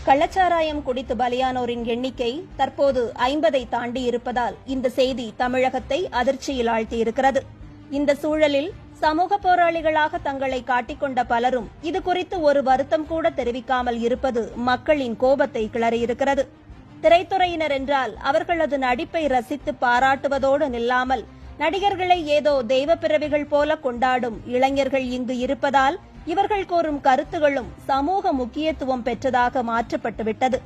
கள்ளச்சாராயம் குடித்து பலியானோரின் எண்ணிக்கை தற்போது 50ஐ தாண்டி இருப்பதால் இந்த செய்தி தமிழகத்தை அதிர்ச்சியில் ஆழ்த்தியிருக்கிறது. இந்த சூழலில் சமூக போராளிகளாக தங்களை காட்டிக்கொண்ட பலரும் இதுகுறித்து ஒரு வருத்தம் கூட தெரிவிக்காமல் இருப்பது மக்களின் கோபத்தை கிளறியிருக்கிறது. திரைத்துறையினர் என்றால் அவர்களது நடிப்பை ரசித்து பாராட்டுவதோடு நில்லாமல் நடிகர்களை ஏதோ தெய்வ பிறவிகள் போல கொண்டாடும் இளைஞர்கள் இங்கு இருப்பதால் இவர்கள் கூறும் கருத்துகளும் சமூக முக்கியத்துவம் பெற்றதாக மாற்றப்பட்டுவிட்டது.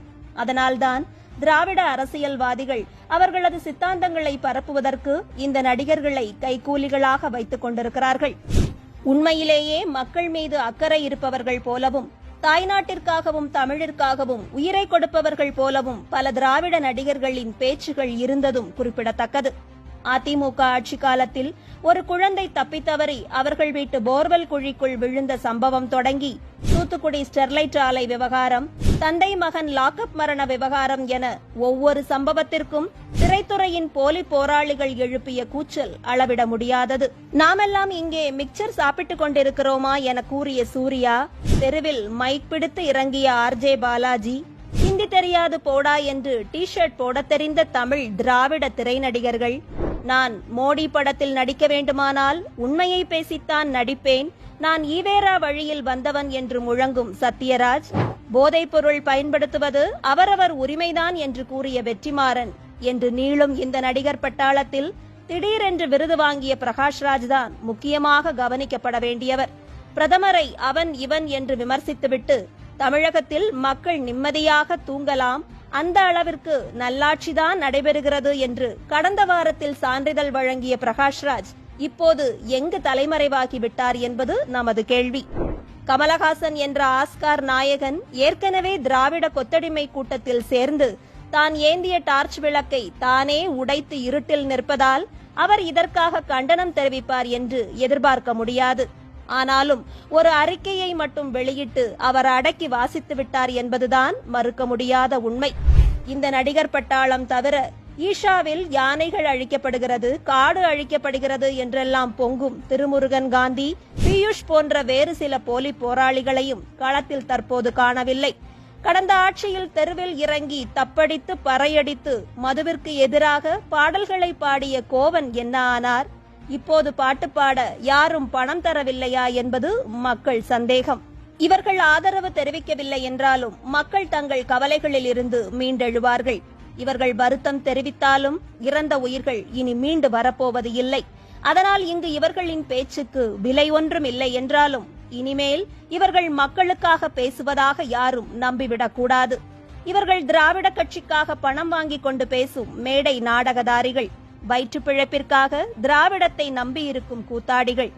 அதனால்தான் திராவிட அரசியல்வாதிகள் அவர்களது சித்தாந்தங்களை பரப்புவதற்கு இந்த நடிகர்களை கைகூலிகளாக வைத்துக் கொண்டிருக்கிறார்கள். உண்மையிலேயே மக்கள் மீது அக்கறை இருப்பவர்கள் போலவும் தாய்நாட்டிற்காகவும் தமிழிற்காகவும் உயிரை கொடுப்பவர்கள் போலவும் பல திராவிட நடிகர்களின் பேச்சுகள் இருந்ததும் குறிப்பிடத்தக்கது. அதிமுக ஆட்சி காலத்தில் ஒரு குழந்தை தப்பித்தவறி அவர்கள் வீட்டு போர்வெல் குழிக்குள் விழுந்த சம்பவம் தொடங்கி தூத்துக்குடி ஸ்டெர்லைட் ஆலை விவகாரம், தந்தை மகன் லாக்அப் மரண விவகாரம் என ஒவ்வொரு சம்பவத்திற்கும் திரைத்துறையின் போலி போராளிகள் எழுப்பிய கூச்சல் அளவிட முடியாதது. நாமெல்லாம் இங்கே மிக்சர் சாப்பிட்டுக் கொண்டிருக்கிறோமா என கூறிய சூர்யா, தெருவில் மைக் பிடித்து இறங்கிய ஆர்ஜே பாலாஜி, ஹிந்தி தெரியாது போடா என்று டி ஷர்ட் போட தெரிந்த தமிழ் திராவிட திரை நடிகர்கள், நான் மோடி படத்தில் நடிக்க வேண்டுமானால் உண்மையை பேசித்தான் நடிப்பேன், நான் ஈவேரா வழியில் வந்தவன் என்று முழங்கும் சத்யராஜ், போதைப் பொருள் பயன்படுத்துவது அவரவர் உரிமைதான் என்று கூறிய வெற்றிமாறன் என்று நீளும் இந்த நடிகர் பட்டாளத்தில் திடீரென்று விருது வாங்கிய பிரகாஷ்ராஜ் தான் முக்கியமாக கவனிக்கப்பட வேண்டியவர். பிரதமரை அவன் இவன் என்று விமர்சித்துவிட்டு தமிழகத்தில் மக்கள் நிம்மதியாக தூங்கலாம், அந்த அளவிற்கு நல்லாட்சிதான் நடைபெறுகிறது என்று கடந்த வாரத்தில் சான்றிதழ் வழங்கிய பிரகாஷ்ராஜ் இப்போது எங்கு தலைமறைவாகிவிட்டார் என்பது நமது கேள்வி. கமலஹாசன் என்ற ஆஸ்கார் நாயகன் ஏற்கனவே திராவிட கொத்தடிமை கூட்டத்தில் சேர்ந்து தான் ஏந்திய டார்ச் விளக்கை தானே உடைத்து இருட்டில் நிற்பதால் அவர் இதற்காக கண்டனம் தெரிவிப்பார் என்று எதிர்பார்க்க முடியாது. ஆனாலும் ஒரு அறிக்கையை மட்டும் வெளியிட்டு அவர் அடக்கி வாசித்து விட்டார் என்பதுதான் மறுக்க முடியாத உண்மை. இந்த நடிகர் பட்டாளம் தவிர ஈஷாவில் யானைகள் அழிக்கப்படுகிறது, காடு அழிக்கப்படுகிறது என்றெல்லாம் பொங்கும் திருமுருகன் காந்தி, பியூஷ் போன்ற வேறு சில போலி போராளிகளையும் களத்தில் தற்போது காணவில்லை. கடந்த ஆட்சியில் தெருவில் இறங்கி தப்படித்து பறையடித்து மதுவிற்கு எதிராக பாடல்களை பாடிய கோவன் என்ன ஆனார்? இப்போது பாட்டு பாட யாரும் பணம் தரவில்லையா என்பது மக்கள் சந்தேகம். இவர்கள் ஆதரவு தெரிவிக்கவில்லை என்றாலும் மக்கள் தங்கள் கவலைகளில் இருந்து மீண்டெழுவார்கள். இவர்கள் வருத்தம் தெரிவித்தாலும் இறந்த உயிர்கள் இனி மீண்டு வரப்போவது இல்லை. அதனால் இங்கு இவர்களின் பேச்சுக்கு விலை ஒன்றும் இல்லை என்றாலும் இனிமேல் இவர்கள் மக்களுக்காக பேசுவதாக யாரும் நம்பிவிடக்கூடாது. இவர்கள் திராவிட கட்சிக்காக பணம் வாங்கிக் கொண்டு பேசும் மேடை நாடகதாரிகள், வயிற்று பிழைப்பிற்காக திராவிடத்தை நம்பியிருக்கும் கூத்தாடிகள்.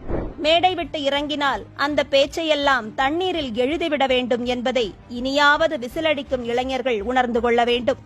மேடை விட்டு இறங்கினால் அந்த பேச்சையெல்லாம் தண்ணீரில் எழுதிவிட வேண்டும் என்பதை இனியாவது விசிலடிக்கும் இளைஞர்கள் உணர்ந்து கொள்ள வேண்டும்.